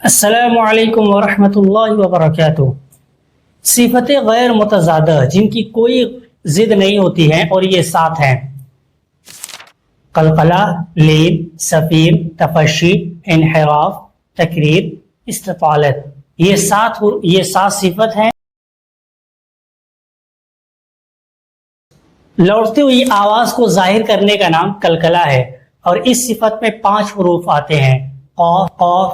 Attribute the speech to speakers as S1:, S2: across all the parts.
S1: السلام علیکم ورحمۃ اللہ وبرکاتہ۔ صفت غیر متضادہ جن کی کوئی ضد نہیں ہوتی ہیں اور یہ 7 ہیں: قلقلہ، لین، سفیر، تفشی، انحراف، تکریر، استطالت۔ یہ 7 صفت ہیں۔ لوٹتی ہوئی آواز کو ظاہر کرنے کا نام قلقلہ ہے اور اس صفت میں 5 حروف آتے ہیں: قاف، قاف،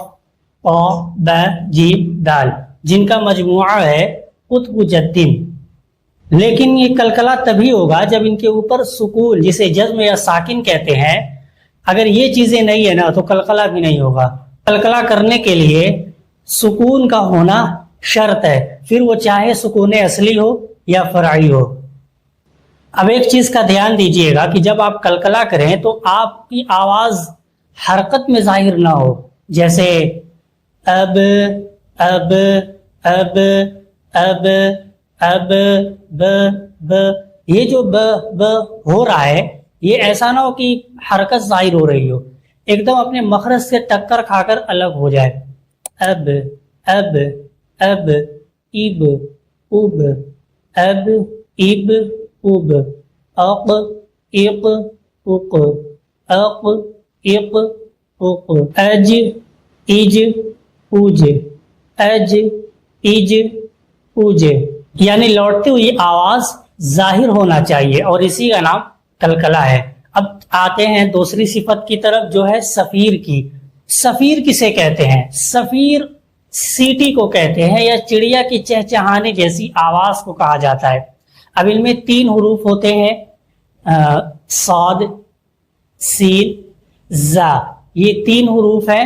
S1: قا، ب، جیم، دال، جن کا مجموعہ ہے قطب جدن۔ لیکن یہ قلقلہ تبھی ہوگا جب ان کے اوپر سکون، جسے جزم یا ساکن کہتے ہیں، اگر یہ چیزیں نہیں ہے نا تو قلقلہ بھی نہیں ہوگا۔ قلقلہ کرنے کے لیے سکون کا ہونا شرط ہے، پھر وہ چاہے سکون اصلی ہو یا فرعی ہو۔ اب ایک چیز کا دھیان دیجئے گا کہ جب آپ قلقلہ کریں تو آپ کی آواز حرکت میں ظاہر نہ ہو، جیسے اب، اب، اب، اب، اب، ب، ب۔ یہ جو ب ب ہو رہا ہے، یہ ایسا نہ ہو کہ حرکت ظاہر ہو رہی ہو، ایک دم اپنے مخرج سے ٹکر کھا کر الگ ہو جائے۔ اب، اب، اب، اب، اب، اب، اب، اب، اق، اق، اق، اق، اق، اق، اج، اج، اوج، اج، اج، اوج۔ یعنی لوٹتی ہوئی آواز ظاہر ہونا چاہیے اور اسی کا نام قلقلہ ہے۔ اب آتے ہیں دوسری صفت کی طرف، جو ہے صفیر کی۔ صفیر کسے کہتے ہیں؟ صفیر سیٹی کو کہتے ہیں یا چڑیا کی چہچہانے جیسی آواز کو کہا جاتا ہے۔ اب ان میں 3 حروف ہوتے ہیں: صاد، سین، زا۔ یہ 3 حروف ہیں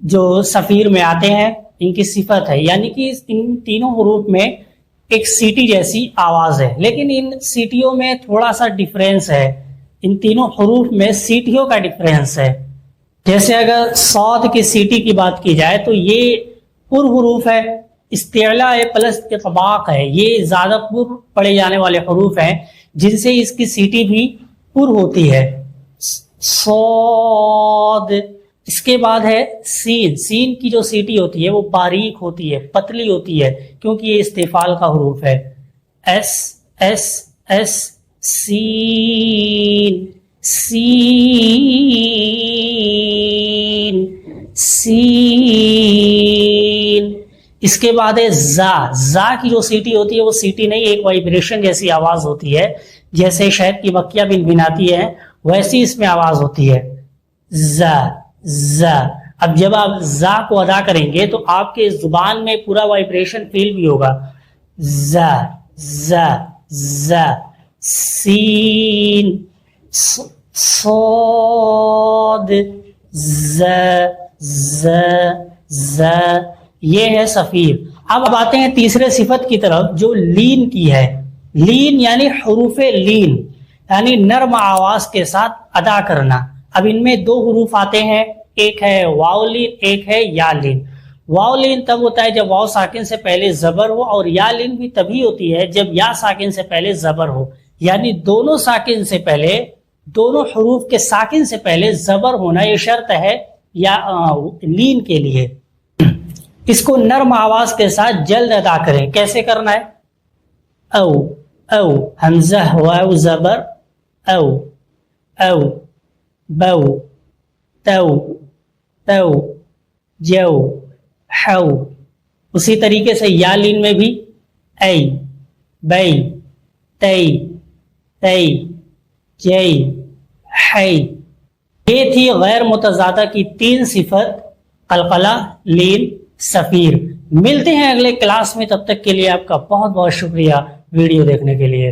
S1: جو صفیر میں آتے ہیں، ان کی صفت ہے، یعنی کہ ان تینوں حروف میں ایک سیٹی جیسی آواز ہے، لیکن ان سیٹیوں میں تھوڑا سا ڈیفرنس ہے، ان تینوں حروف میں سیٹیوں کا ڈیفرنس ہے۔ جیسے اگر صاد کی سیٹی کی بات کی جائے تو یہ پر حروف ہے، استعلاء پلس اطباق ہے، یہ زیادہ پر پڑے جانے والے حروف ہیں جن سے اس کی سیٹی بھی پر ہوتی ہے۔ صاد۔ اس کے بعد ہے سین۔ سین کی جو سیٹی ہوتی ہے وہ باریک ہوتی ہے، پتلی ہوتی ہے، کیونکہ یہ استفعال کا حروف ہے۔ ایس، ایس، ایس، سین، سین، سین۔ اس کے بعد ہے زا۔ زا کی جو سیٹی ہوتی ہے وہ سیٹی نہیں، ایک وائبریشن جیسی آواز ہوتی ہے، جیسے شہد کی مکھیاں بنبناتی ہیں ویسی اس میں آواز ہوتی ہے۔ زا، زا۔ اب جب آپ زا کو ادا کریں گے تو آپ کے زبان میں پورا وائبریشن فیل بھی ہوگا۔ زا، زا، زا۔ سین، صاد، زا، زا، زا۔ یہ ہے صفیر۔ اب آتے ہیں تیسرے صفت کی طرف جو لین کی ہے۔ لین یعنی حروف لین، یعنی نرم آواز کے ساتھ ادا کرنا۔ اب ان میں 2 حروف آتے ہیں، ایک ہے واو لین، ایک ہے یا لین۔ واو لین تب ہوتا ہے جب واو ساکن سے پہلے زبر ہو، اور یا لین بھی تبھی ہوتی ہے جب یا ساکن سے پہلے زبر ہو، یعنی دونوں ساکن سے پہلے، دونوں حروف کے ساکن سے پہلے زبر ہونا یہ شرط ہے یا لین کے لیے۔ اس کو نرم آواز کے ساتھ جلد ادا کریں۔ کیسے کرنا ہے؟ او، او، حمزہ واو زبر، او، او، بو، تو، تو، جو، حو۔ اسی طریقے سے یا لین میں بھی ای، بی، تی، تی، جی، حی۔ یہ تھی غیر متضادہ کی 3 صفت: قلقلہ، لین، صفیر۔ ملتے ہیں اگلے کلاس میں، تب تک کے لیے آپ کا بہت بہت شکریہ ویڈیو دیکھنے کے لیے۔